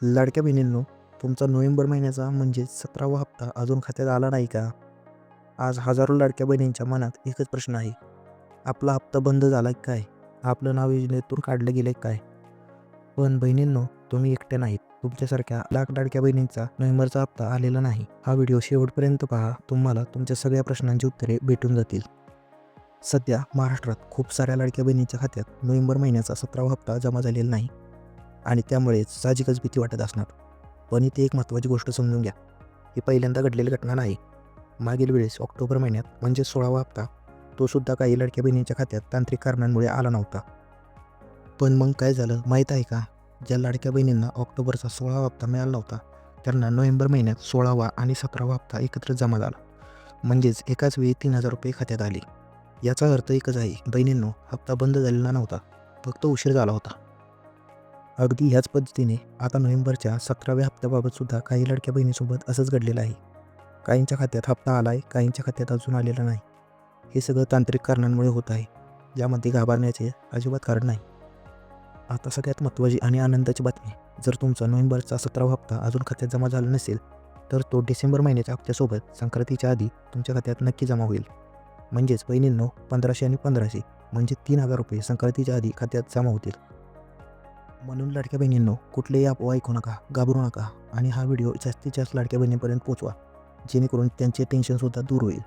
लाडक्या बहिणींनो, तुमचा नोव्हेंबर महिन्याचा म्हणजे 17वा हप्ता अजून खात्यात आला नाही का? आज हजारो लाडक्या बहिणींच्या मनात एकच प्रश्न आहे. आपला हप्ता बंद झाला काय? आपलं नाव योजनेतून काढलं गेलं काय? पण बहिणींनो, तुम्ही एकट्या नाहीत. तुमच्यासारख्या लाख लाडक्या बहिणींचा नोव्हेंबरचा हप्ता आलेला नाही. हा व्हिडिओ शेवटपर्यंत पहा. तुम्हाला तुमच्या सगळ्या प्रश्नांची उत्तरे भेटून जातील. सध्या महाराष्ट्रात खूप साऱ्या लाडक्या बहिणींच्या खात्यात नोव्हेंबर महिन्याचा 17वा हप्ता जमा झालेला नाही आणि त्यामुळेच साहजिकच भीती वाटत असणार. पण इथे एक महत्त्वाची गोष्ट समजून घ्या. ही पहिल्यांदा घडलेली घटना नाही. मागील वेळेस ऑक्टोबर महिन्यात म्हणजे 16वा हप्ता, तो सुद्धा काही लाडक्या बहिणींच्या खात्यात तांत्रिक कारणांमुळे आला नव्हता. पण मग काय झालं माहीत आहे का? ज्या लाडक्या बहिणींना ऑक्टोबरचा 16वा हप्ता मिळाला नव्हता, त्यांना नोव्हेंबर महिन्यात 16वा आणि 17वा हप्ता एकत्र जमा झाला. म्हणजेच एकाच वेळी 3,000 रुपये खात्यात आले. याचा अर्थ एकच आहे, बहिणींनो, हप्ता बंद झालेला नव्हता, फक्त उशीर झाला होता. अगदी ह्याच पद्धतीने आता नोव्हेंबरच्या 17व्या हप्त्याबाबत सुद्धा काही लाडक्या बहिणीसोबत असंच घडलेलं आहे. काहींच्या खात्यात हप्ता आला आहे, काहींच्या खात्यात अजून आलेला नाही. हे सगळं तांत्रिक कारणांमुळे होत आहे, ज्यामध्ये घाबरण्याचे अजिबात कारण नाही. आता सगळ्यात महत्त्वाची आणि आनंदाची बातमी, जर तुमचा नोव्हेंबरचा 17वा हप्ता अजून खात्यात जमा झाला नसेल, तर तो डिसेंबर महिन्याच्या हप्त्यासोबत संक्रांतीच्या आधी तुमच्या खात्यात नक्की जमा होईल. म्हणजेच बहिणींनो, 1500 आणि 1500 म्हणजे 3,000 रुपये संक्रांतीच्या आधी खात्यात जमा होतील. म्हणून लाडक्या बहिणींनो, कुठलेही अफवा ऐकू नका, घाबरू नका आणि हा व्हिडिओ जास्तीत जास्त लाडक्या बहिणींपर्यंत पोहोचवा, जेणेकरून त्यांचे टेन्शनसुद्धा दूर होईल.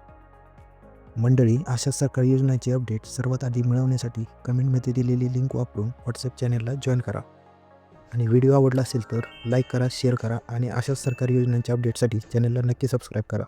मंडळी, अशा सरकारी योजनांचे अपडेट सर्वात आधी मिळवण्यासाठी कमेंटमध्ये दिलेली लिंक वापरून व्हॉट्सअप चॅनलला जॉईन करा. आणि व्हिडिओ आवडला असेल तर लाईक करा, शेअर करा आणि अशाच सरकारी योजनांच्या अपडेटसाठी चॅनलला नक्की सबस्क्राईब करा.